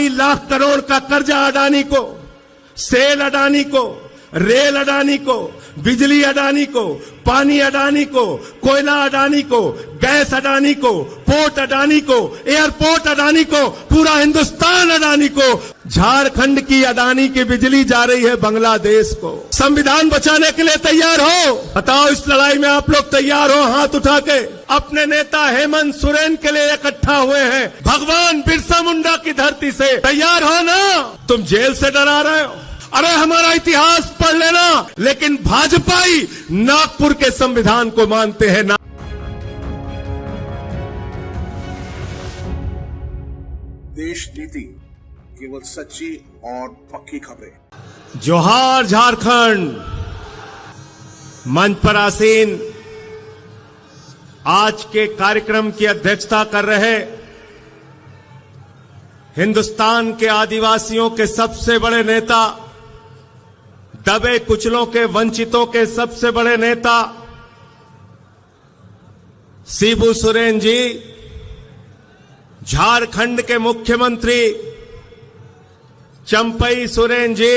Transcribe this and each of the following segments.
लाख करोड़ का कर्जा अडानी को, सेल अडानी को, रेल अडानी को, बिजली अडानी को, पानी अडानी को, कोयला अडानी को, गैस अडानी को, पोर्ट अडानी को, एयरपोर्ट अडानी को, पूरा हिंदुस्तान अडानी को। झारखंड की अडानी की बिजली जा रही है बांग्लादेश को। संविधान बचाने के लिए तैयार हो? बताओ, इस लड़ाई में आप लोग तैयार हो? हाथ उठा के। अपने नेता हेमंत सोरेन के लिए इकट्ठा हुए हैं भगवान बिरसा मुंडा की धरती से। तैयार हो ना? तुम जेल से डरा रहे हो? अरे हमारा इतिहास पढ़ लेना। लेकिन भाजपाई नागपुर के संविधान को मानते हैं ना। देश नीति केवल सच्ची और पक्की खबरें। जोहार झारखंड। मंच पर आसीन आज के कार्यक्रम की अध्यक्षता कर रहे हिंदुस्तान के आदिवासियों के सबसे बड़े नेता, दबे कुचलों के, वंचितों के सबसे बड़े नेता शिबू सोरेन जी, झारखंड के मुख्यमंत्री चंपई सोरेन जी,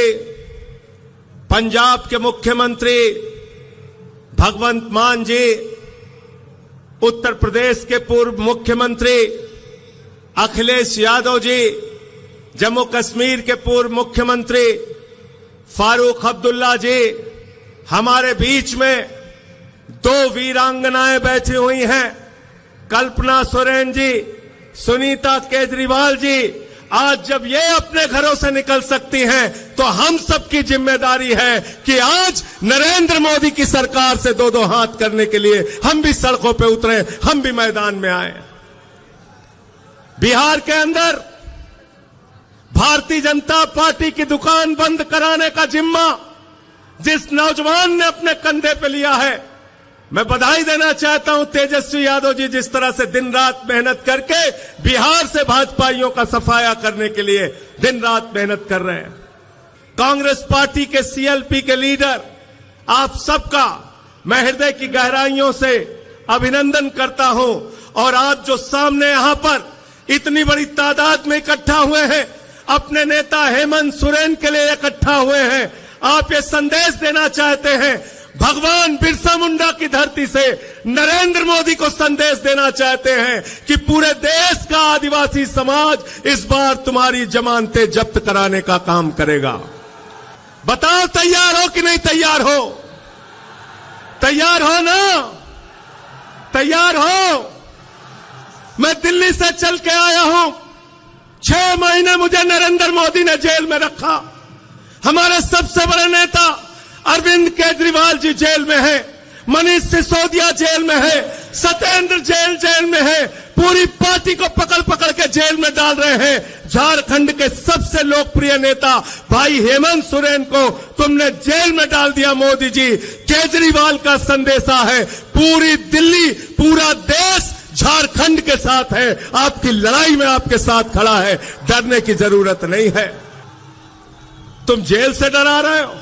पंजाब के मुख्यमंत्री भगवंत मान जी, उत्तर प्रदेश के पूर्व मुख्यमंत्री अखिलेश यादव जी, जम्मू कश्मीर के पूर्व मुख्यमंत्री फारूक अब्दुल्ला जी, हमारे बीच में दो वीरांगनाएं बैठी हुई हैं, कल्पना सोरेन जी, सुनीता केजरीवाल जी। आज जब ये अपने घरों से निकल सकती हैं, तो हम सबकी जिम्मेदारी है कि आज नरेंद्र मोदी की सरकार से दो दो हाथ करने के लिए हम भी सड़कों पे उतरे, हम भी मैदान में आए। बिहार के अंदर भारतीय जनता पार्टी की दुकान बंद कराने का जिम्मा जिस नौजवान ने अपने कंधे पे लिया है, मैं बधाई देना चाहता हूं तेजस्वी यादव जी, जिस तरह से दिन रात मेहनत करके बिहार से भाजपाइयों का सफाया करने के लिए दिन रात मेहनत कर रहे हैं। कांग्रेस पार्टी के सीएलपी के लीडर, आप सबका मैं हृदय की गहराइयों से अभिनंदन करता हूं। और आज जो सामने यहां पर इतनी बड़ी तादाद में इकट्ठा हुए हैं, अपने नेता हेमंत सोरेन के लिए इकट्ठा हुए हैं। आप ये संदेश देना चाहते हैं, भगवान बिरसा मुंडा की धरती से नरेंद्र मोदी को संदेश देना चाहते हैं कि पूरे देश का आदिवासी समाज इस बार तुम्हारी जमानतें जब्त कराने का काम करेगा। बताओ, तैयार हो कि नहीं तैयार हो? तैयार हो ना? तैयार हो? मैं दिल्ली से चल के आया हूं। 6 महीने मुझे नरेंद्र मोदी ने जेल में रखा। हमारे सबसे बड़े नेता अरविंद केजरीवाल जी जेल में है, मनीष सिसोदिया जेल में है, सत्येंद्र जेल में है, पूरी पार्टी को पकड़ पकड़ के जेल में डाल रहे हैं। झारखंड के सबसे लोकप्रिय नेता भाई हेमंत सोरेन को तुमने जेल में डाल दिया मोदी जी। केजरीवाल का संदेशा है, पूरी दिल्ली, पूरा देश झारखंड के साथ है, आपकी लड़ाई में आपके साथ खड़ा है, डरने की जरूरत नहीं है। तुम जेल से डरा रहे हो?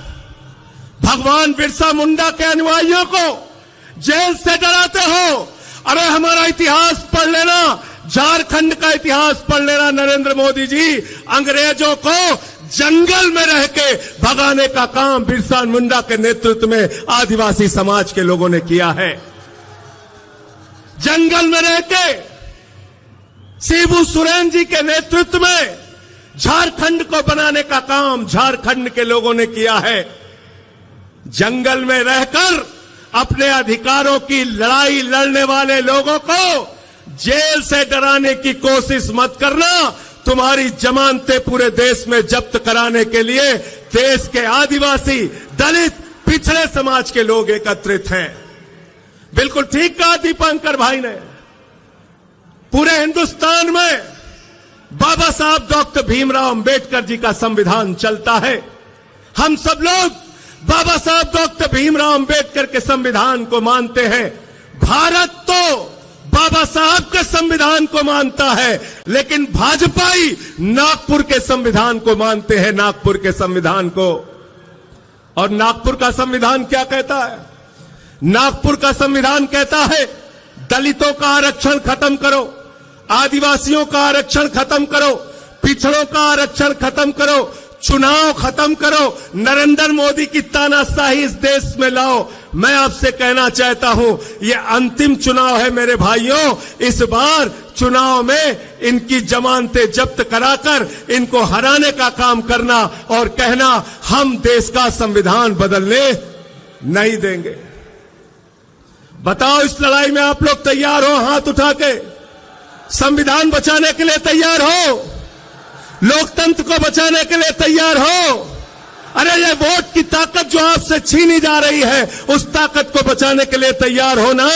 भगवान बिरसा मुंडा के अनुयायियों को जेल से डराते हो? अरे हमारा इतिहास पढ़ लेना, झारखंड का इतिहास पढ़ लेना। नरेंद्र मोदी जी, अंग्रेजों को जंगल में रह के भगाने का काम बिरसा मुंडा के नेतृत्व में आदिवासी समाज के लोगों ने किया है। जंगल में रह के शिबू सोरेन जी के नेतृत्व में झारखंड को बनाने का काम झारखंड के लोगों ने किया है। जंगल में रहकर अपने अधिकारों की लड़ाई लड़ने वाले लोगों को जेल से डराने की कोशिश मत करना। तुम्हारी जमानतें पूरे देश में जब्त कराने के लिए देश के आदिवासी, दलित, पिछड़े समाज के लोग एकत्रित हैं। बिल्कुल ठीक कहा दीपांकर भाई ने। पूरे हिंदुस्तान में बाबा साहब डॉक्टर भीमराव अंबेडकर जी का संविधान चलता है। हम सब लोग बाबा साहब डॉक्टर भीमराव अंबेडकर के संविधान को मानते हैं। भारत तो बाबा साहब के संविधान को मानता है, लेकिन भाजपाई नागपुर के संविधान को मानते हैं, नागपुर के संविधान को। और नागपुर का संविधान क्या कहता है? नागपुर का संविधान कहता है, दलितों का आरक्षण खत्म करो, आदिवासियों का आरक्षण खत्म करो, पिछड़ों का आरक्षण खत्म करो, चुनाव खत्म करो, नरेंद्र मोदी की तानाशाही इस देश में लाओ। मैं आपसे कहना चाहता हूं, ये अंतिम चुनाव है मेरे भाइयों। इस बार चुनाव में इनकी जमानतें जब्त कराकर इनको हराने का काम करना और कहना हम देश का संविधान बदलने नहीं देंगे। बताओ, इस लड़ाई में आप लोग तैयार हो? हाथ उठा के संविधान बचाने के लिए तैयार हो? लोकतंत्र को बचाने के लिए तैयार हो? अरे ये वोट की ताकत जो आपसे छीनी जा रही है, उस ताकत को बचाने के लिए तैयार हो ना?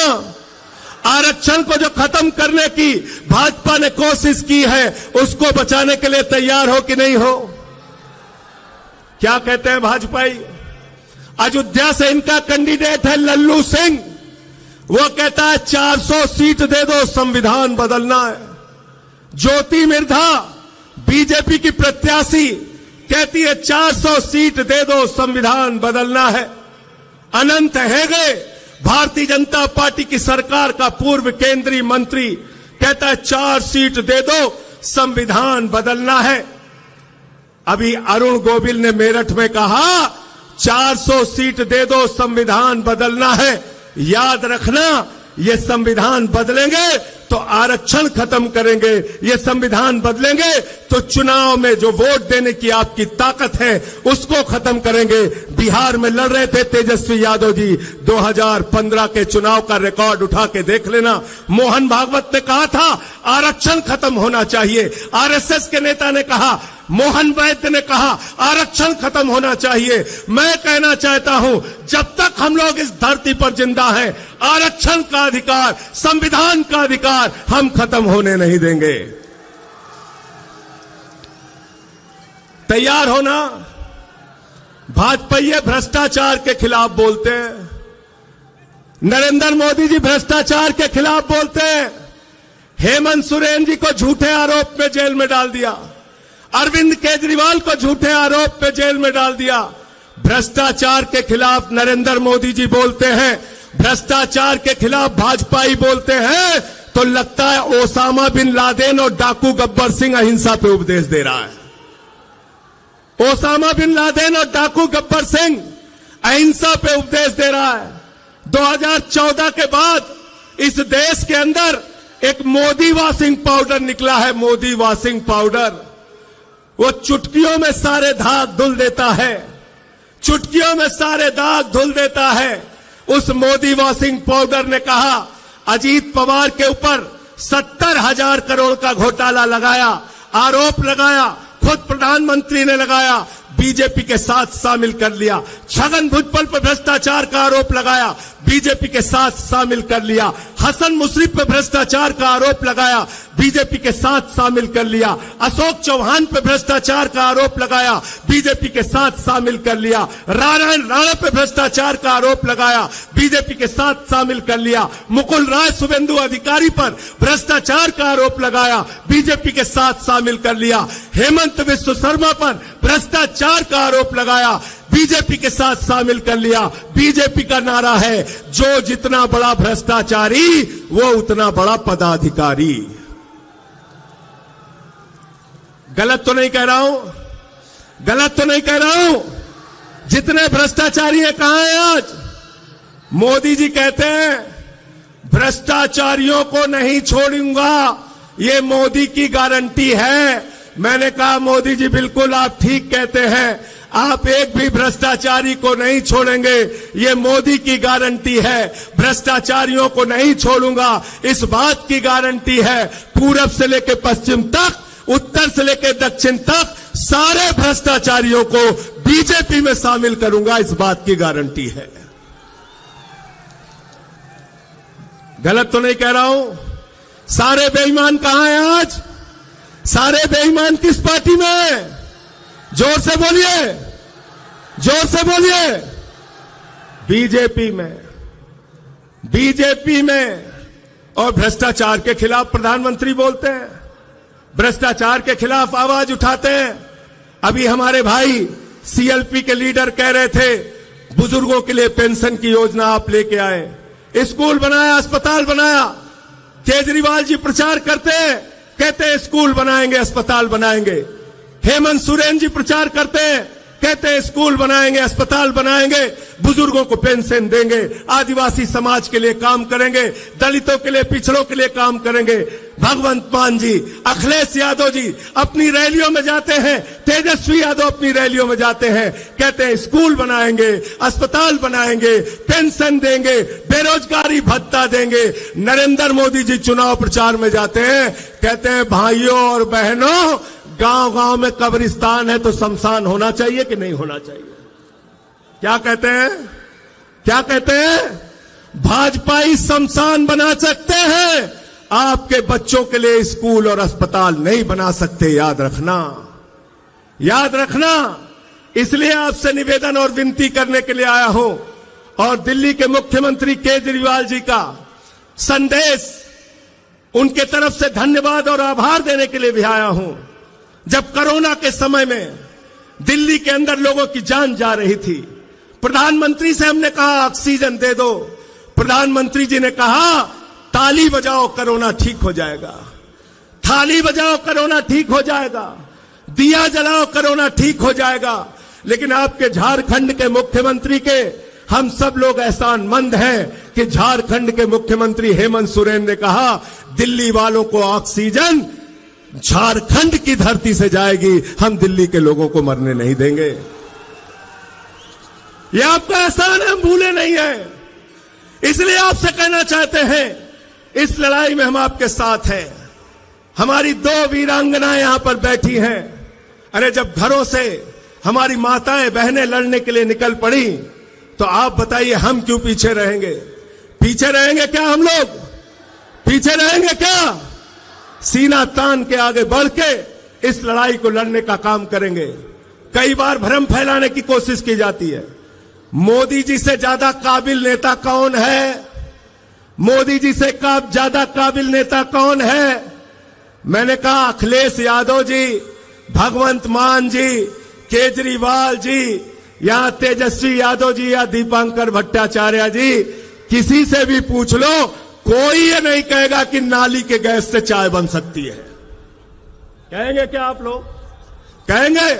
आरक्षण को जो खत्म करने की भाजपा ने कोशिश की है, उसको बचाने के लिए तैयार हो कि नहीं हो? क्या कहते हैं भाजपाई? अयोध्या से इनका कैंडिडेट है लल्लू सिंह। वो कहता है 400 सीट दे दो, संविधान बदलना है। ज्योति मिर्धा बीजेपी की प्रत्याशी कहती है 400 सीट दे दो, संविधान बदलना है। अनंत हेगड़े भारतीय जनता पार्टी की सरकार का पूर्व केंद्रीय मंत्री कहता है 4 सीट दे दो, संविधान बदलना है। अभी अरुण गोविल ने मेरठ में कहा 400 सीट दे दो, संविधान बदलना है। याद रखना, ये संविधान बदलेंगे तो आरक्षण खत्म करेंगे, ये संविधान बदलेंगे तो चुनाव में जो वोट देने की आपकी ताकत है उसको खत्म करेंगे। बिहार में लड़ रहे थे तेजस्वी यादव जी, 2015 के चुनाव का रिकॉर्ड उठा के देख लेना। मोहन भागवत ने कहा था आरक्षण खत्म होना चाहिए, आरएसएस के नेता ने कहा, मोहन वैद्य ने कहा आरक्षण खत्म होना चाहिए। मैं कहना चाहता हूं, जब तक हम लोग इस धरती पर जिंदा हैं, आरक्षण का अधिकार, संविधान का अधिकार हम खत्म होने नहीं देंगे। तैयार होना। भाजपाई भ्रष्टाचार के खिलाफ बोलते हैं, नरेंद्र मोदी जी भ्रष्टाचार के खिलाफ बोलते हैं। हेमंत सोरेन जी को झूठे आरोप में जेल में डाल दिया, अरविंद केजरीवाल को झूठे आरोप में जेल में डाल दिया। भ्रष्टाचार के खिलाफ नरेंद्र मोदी जी बोलते हैं, भ्रष्टाचार के खिलाफ भाजपाई बोलते हैं, तो लगता है ओसामा बिन लादेन और डाकू गब्बर सिंह अहिंसा पे उपदेश दे रहा है। ओसामा बिन लादेन और डाकू गब्बर सिंह अहिंसा पे उपदेश दे रहा है। 2014 के बाद इस देश के अंदर एक मोदी वॉशिंग पाउडर निकला है, मोदी वॉशिंग पाउडर। वो चुटकियों में सारे दाग धुल देता है, चुटकियों में सारे दाग धुल देता है। उस मोदी वॉशिंग पाउडर ने कहा अजीत पवार के ऊपर 70,000 करोड़ का घोटाला लगाया, आरोप लगाया, खुद प्रधानमंत्री ने लगाया, बीजेपी के साथ शामिल कर लिया। छगन भुजबल पर भ्रष्टाचार का आरोप लगाया, बीजेपी के साथ शामिल कर लिया। हसन मुशर्रफ पर भ्रष्टाचार का आरोप लगाया, बीजेपी के साथ शामिल कर लिया। अशोक चौहान पर भ्रष्टाचार का आरोप लगाया, बीजेपी के साथ शामिल कर लिया। नारायण राणा पर भ्रष्टाचार का आरोप लगाया, बीजेपी के साथ शामिल कर लिया। मुकुल राय शुभेंदु अधिकारी पर भ्रष्टाचार का आरोप लगाया, बीजेपी के साथ शामिल कर लिया। हेमंत विश्व शर्मा पर भ्रष्टाचार का आरोप लगाया, बीजेपी के साथ शामिल कर लिया। बीजेपी का नारा है, जो जितना बड़ा भ्रष्टाचारी वो उतना बड़ा पदाधिकारी। गलत तो नहीं कह रहा हूं, गलत तो नहीं कह रहा हूं। जितने भ्रष्टाचारी हैं कहां हैं आज? मोदी जी कहते हैं भ्रष्टाचारियों को नहीं छोड़ूंगा, ये मोदी की गारंटी है। मैंने कहा मोदी जी बिल्कुल आप ठीक कहते हैं, आप एक भी भ्रष्टाचारी को नहीं छोड़ेंगे, ये मोदी की गारंटी है। भ्रष्टाचारियों को नहीं छोड़ूंगा, इस बात की गारंटी है। पूरब से लेकर पश्चिम तक, उत्तर से लेकर दक्षिण तक सारे भ्रष्टाचारियों को बीजेपी में शामिल करूंगा, इस बात की गारंटी है। गलत तो नहीं कह रहा हूं। सारे बेईमान कहां हैं आज? सारे बेईमान किस पार्टी में हैं? जोर से बोलिए, जोर से बोलिए। बीजेपी में, बीजेपी में। और भ्रष्टाचार के खिलाफ प्रधानमंत्री बोलते हैं, भ्रष्टाचार के खिलाफ आवाज उठाते हैं। अभी हमारे भाई सीएलपी के लीडर कह रहे थे बुजुर्गों के लिए पेंशन की योजना आप लेके आए, स्कूल बनाया, अस्पताल बनाया। केजरीवाल जी प्रचार करते हैं कहते हैं स्कूल बनाएंगे, अस्पताल बनाएंगे। हेमंत सोरेन जी प्रचार करते हैं, कहते हैं स्कूल बनाएंगे, अस्पताल बनाएंगे, बुजुर्गों को पेंशन देंगे, आदिवासी समाज के लिए काम करेंगे, दलितों के लिए, पिछड़ों के लिए काम करेंगे। भगवंत मान जी, अखिलेश यादव जी अपनी रैलियों में जाते हैं, तेजस्वी यादव अपनी रैलियों में जाते हैं, कहते हैं स्कूल बनाएंगे, अस्पताल बनाएंगे, पेंशन देंगे, बेरोजगारी भत्ता देंगे। नरेंद्र मोदी जी चुनाव प्रचार में जाते हैं, कहते हैं भाइयों और बहनों, गांव-गांव में कब्रिस्तान है तो शमशान होना चाहिए कि नहीं होना चाहिए? क्या कहते हैं? क्या कहते हैं? भाजपाई शमशान बना सकते हैं, आपके बच्चों के लिए स्कूल और अस्पताल नहीं बना सकते। याद रखना, याद रखना। इसलिए आपसे निवेदन और विनती करने के लिए आया हूं और दिल्ली के मुख्यमंत्री केजरीवाल जी का संदेश, उनके तरफ से धन्यवाद और आभार देने के लिए भी आया हूं। जब कोरोना के समय में दिल्ली के अंदर लोगों की जान जा रही थी, प्रधानमंत्री से हमने कहा ऑक्सीजन दे दो, प्रधानमंत्री जी ने कहा ताली बजाओ कोरोना ठीक हो जाएगा, थाली बजाओ कोरोना ठीक हो जाएगा, दिया जलाओ कोरोना ठीक हो जाएगा। लेकिन आपके झारखंड के मुख्यमंत्री के हम सब लोग एहसानमंद हैं कि झारखंड के मुख्यमंत्री हेमंत सोरेन ने कहा दिल्ली वालों को ऑक्सीजन झारखंड की धरती से जाएगी, हम दिल्ली के लोगों को मरने नहीं देंगे। यह आपका एहसान है, हम भूले नहीं है। इसलिए आपसे कहना चाहते हैं, इस लड़ाई में हम आपके साथ हैं। हमारी 2 वीरांगनाएं यहां पर बैठी हैं। अरे जब घरों से हमारी माताएं बहनें लड़ने के लिए निकल पड़ी, तो आप बताइए हम क्यों पीछे रहेंगे? पीछे रहेंगे क्या? हम लोग पीछे रहेंगे क्या? सीना तान के आगे बढ़ के इस लड़ाई को लड़ने का काम करेंगे। कई बार भ्रम फैलाने की कोशिश की जाती है। मोदी जी से ज्यादा काबिल नेता कौन है? मोदी जी से ज्यादा काबिल नेता कौन है? मैंने कहा अखिलेश यादव जी, भगवंत मान जी, केजरीवाल जी, या तेजस्वी यादव जी, या दीपांकर भट्टाचार्य जी, किसी से भी पूछ लो, कोई ये नहीं कहेगा कि नाली के गैस से चाय बन सकती है। कहेंगे क्या आप लोग? कहेंगे?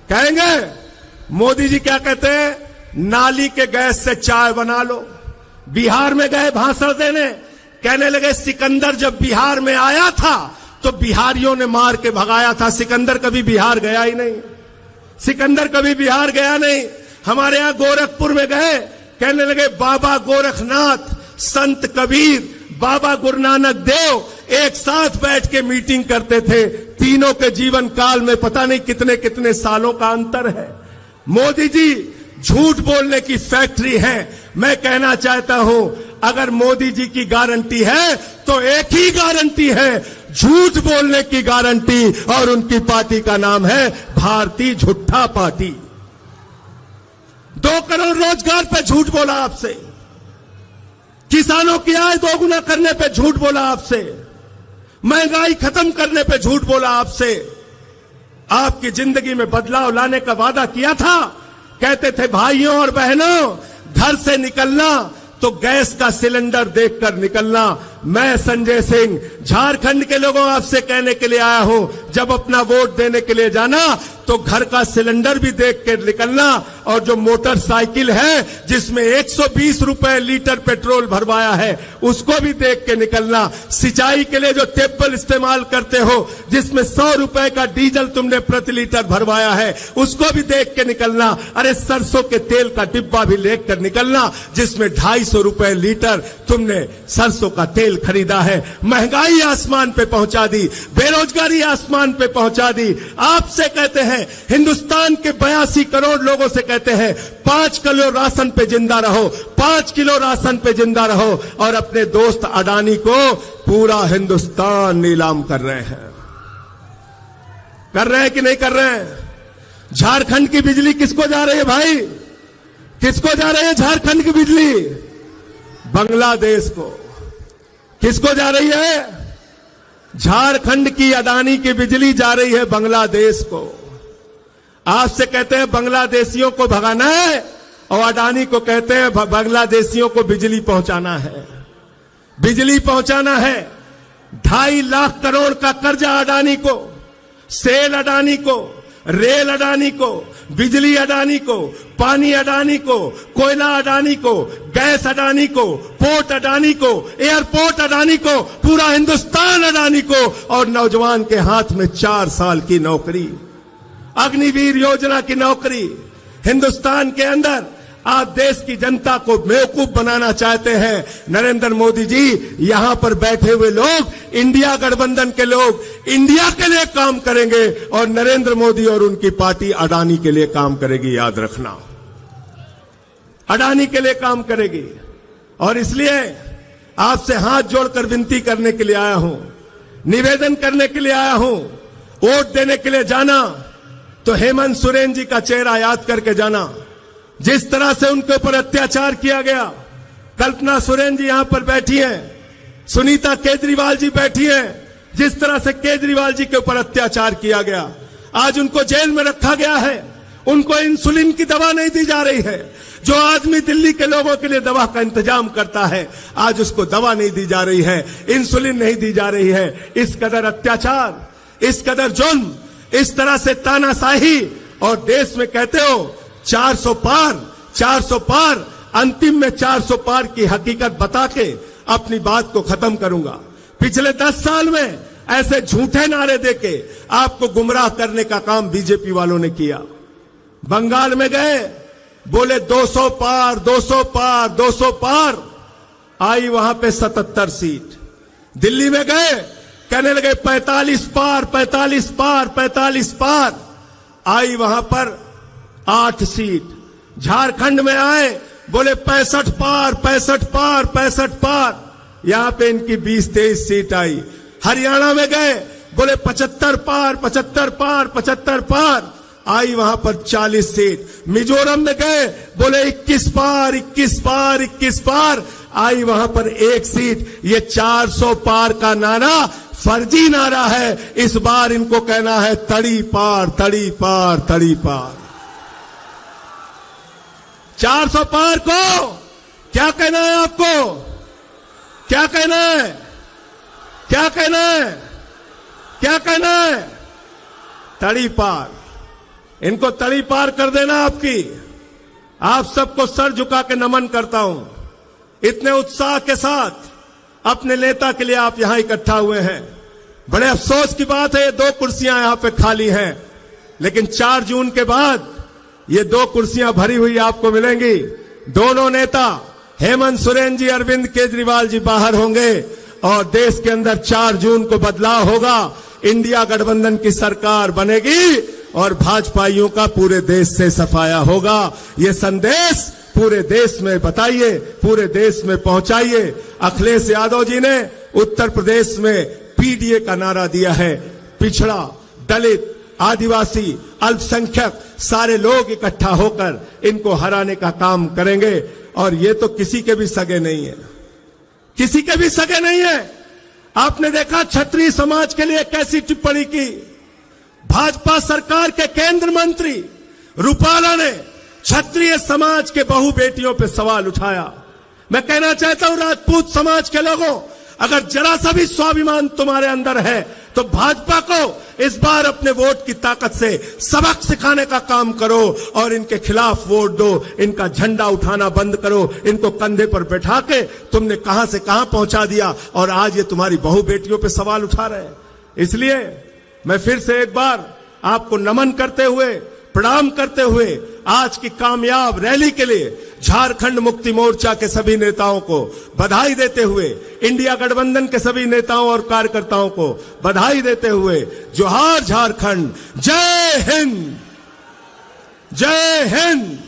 कहेंगे? मोदी जी क्या कहते हैं? नाली के गैस से चाय बना लो। बिहार में गए भाषण देने, कहने लगे सिकंदर जब बिहार में आया था तो बिहारियों ने मार के भगाया था, सिकंदर कभी बिहार गया ही नहीं, सिकंदर कभी बिहार गया नहीं। हमारे यहां गोरखपुर में गए, कहने लगे बाबा गोरखनाथ, संत कबीर, बाबा गुरु नानक देव एक साथ बैठ के मीटिंग करते थे। तीनों के जीवन काल में पता नहीं कितने कितने सालों का अंतर है। मोदी जी झूठ बोलने की फैक्ट्री है। मैं कहना चाहता हूं, अगर मोदी जी की गारंटी है तो एक ही गारंटी है, झूठ बोलने की गारंटी, और उनकी पार्टी का नाम है भारतीय झूठा पार्टी। 2 करोड़ रोजगार पे झूठ बोला आपसे, किसानों की आय 2 गुना करने पे झूठ बोला आपसे, महंगाई खत्म करने पे झूठ बोला आपसे, आपकी जिंदगी में बदलाव लाने का वादा किया था। कहते थे भाइयों और बहनों, घर से निकलना तो गैस का सिलेंडर देखकर निकलना। मैं संजय सिंह झारखंड के लोगों आपसे कहने के लिए आया हूं, जब अपना वोट देने के लिए जाना तो घर का सिलेंडर भी देख कर निकलना, और जो मोटरसाइकिल है जिसमें 120 रुपए लीटर पेट्रोल भरवाया है उसको भी देख के निकलना। सिंचाई के लिए जो टेबल इस्तेमाल करते हो जिसमें 100 रुपए का डीजल तुमने प्रति लीटर भरवाया है उसको भी देख के निकलना। अरे सरसों के तेल का डिब्बा भी लेकर निकलना जिसमें 250 रुपए लीटर तुमने सरसों का तेल खरीदा है। महंगाई आसमान पे पहुंचा दी, बेरोजगारी आसमान पे पहुंचा दी। आपसे कहते हैं, हिंदुस्तान के 82 करोड़ लोगों से कहते हैं 5 किलो राशन पे जिंदा रहो, 5 किलो राशन पे जिंदा रहो, और अपने दोस्त अडानी को पूरा हिंदुस्तान नीलाम कर रहे हैं। कर रहे हैं कि नहीं कर रहे हैं? झारखंड की बिजली किसको जा रही है भाई? किसको जा रही है झारखंड की बिजली? बांग्लादेश को। किसको जा रही है? झारखंड की अडानी की बिजली जा रही है बांग्लादेश को। आपसे कहते हैं बांग्लादेशियों को भगाना है, और अडानी को कहते हैं बांग्लादेशियों को बिजली पहुंचाना है, बिजली पहुंचाना है। 2.5 लाख करोड़ का कर्जा अडानी को, सेल अडानी को, रेल अडानी को, बिजली अडानी को, पानी अडानी को, कोयला अडानी को, गैस अडानी को, पोर्ट अडानी को, एयरपोर्ट अडानी को, पूरा हिंदुस्तान अडानी को, और नौजवान के हाथ में 4 साल की नौकरी, अग्निवीर योजना की नौकरी। हिंदुस्तान के अंदर आप देश की जनता को बेवकूफ बनाना चाहते हैं। नरेंद्र मोदी जी, यहां पर बैठे हुए लोग, इंडिया गठबंधन के लोग इंडिया के लिए काम करेंगे और नरेंद्र मोदी और उनकी पार्टी अडानी के लिए काम करेगी। याद रखना, अडानी के लिए काम करेगी। और इसलिए आपसे हाथ जोड़कर विनती करने के लिए आया हूं, निवेदन करने के लिए आया हूं। वोट देने के लिए जाना तो हेमंत सोरेन जी का चेहरा याद करके जाना। जिस तरह से उनके ऊपर अत्याचार किया गया, कल्पना सोरेन जी यहां पर बैठी हैं, सुनीता केजरीवाल जी बैठी हैं, जिस तरह से केजरीवाल जी के ऊपर अत्याचार किया गया, आज उनको जेल में रखा गया है। उनको इंसुलिन की दवा नहीं दी जा रही है। जो आदमी दिल्ली के लोगों के लिए दवा का इंतजाम करता है, आज उसको दवा नहीं दी जा रही है, इंसुलिन नहीं दी जा रही है। इस कदर अत्याचार, इस कदर जुल्म, इस तरह से तानाशाही, और देश में कहते हो 400 पार, 400 पार, अंतिम में 400 पार की हकीकत बता के अपनी बात को खत्म करूंगा। पिछले 10 साल में ऐसे झूठे नारे देके आपको गुमराह करने का काम बीजेपी वालों ने किया। बंगाल में गए, बोले 200 पार, 200 पार, 200 पार, आई वहां पे 77 सीट। दिल्ली में गए, कहने लगे 45 पार, 45 पार, 45 पार, आई वहां पर 8 सीट। झारखंड में आए, बोले 65 पार, 65 पार, 65 पार, यहां पे इनकी 20-23 सीट आई। हरियाणा में गए, बोले 75 पार, 75 पार, 75 पार, आई वहां पर 40 सीट। मिजोरम में गए, बोले 21 पार, 21 पार, 21 पार, आई वहां पर 1 सीट। ये 400 पार का नारा फर्जी नारा है। इस बार इनको कहना है तड़ी पार, तड़ी पार, तड़ी पार। 400 पार को क्या कहना है आपको? क्या कहना है? क्या कहना है? क्या कहना है? तड़ी पार। इनको तड़ी पार कर देना आपकी। आप सबको सर झुका के नमन करता हूं। इतने उत्साह के साथ अपने नेता के लिए आप यहां इकट्ठा हुए हैं। बड़े अफसोस की बात है, ये 2 कुर्सियां यहां पे खाली हैं, लेकिन 4 जून के बाद ये 2 कुर्सियां भरी हुई आपको मिलेंगी। दोनों नेता हेमंत सोरेन जी, अरविंद केजरीवाल जी बाहर होंगे और देश के अंदर 4 जून को बदलाव होगा। इंडिया गठबंधन की सरकार बनेगी और भाजपाइयों का पूरे देश से सफाया होगा। ये संदेश पूरे देश में बताइए, पूरे देश में पहुंचाइए। अखिलेश यादव जी ने उत्तर प्रदेश में पीडीए का नारा दिया है। पिछड़ा, दलित, आदिवासी, अल्पसंख्यक सारे लोग इकट्ठा होकर इनको हराने का काम करेंगे। और ये तो किसी के भी सगे नहीं है, किसी के भी सगे नहीं है। आपने देखा क्षत्रिय समाज के लिए कैसी टिप्पणी की। भाजपा सरकार के केंद्र मंत्री रूपाला ने क्षत्रिय समाज के बहू बेटियों पर सवाल उठाया। मैं कहना चाहता हूं राजपूत समाज के लोगों, अगर जरा सा भी स्वाभिमान तुम्हारे अंदर है तो भाजपा को इस बार अपने वोट की ताकत से सबक सिखाने का काम करो और इनके खिलाफ वोट दो। इनका झंडा उठाना बंद करो। इनको कंधे पर बैठा के तुमने कहां से कहां पहुंचा दिया और आज ये तुम्हारी बहू बेटियों पे सवाल उठा रहे हैं। इसलिए मैं फिर से एक बार आपको नमन करते हुए, प्रणाम करते हुए आज की कामयाब रैली के लिए झारखंड मुक्ति मोर्चा के सभी नेताओं को बधाई देते हुए, इंडिया गठबंधन के सभी नेताओं और कार्यकर्ताओं को बधाई देते हुए, जोहार झारखंड, जय हिंद, जय हिंद।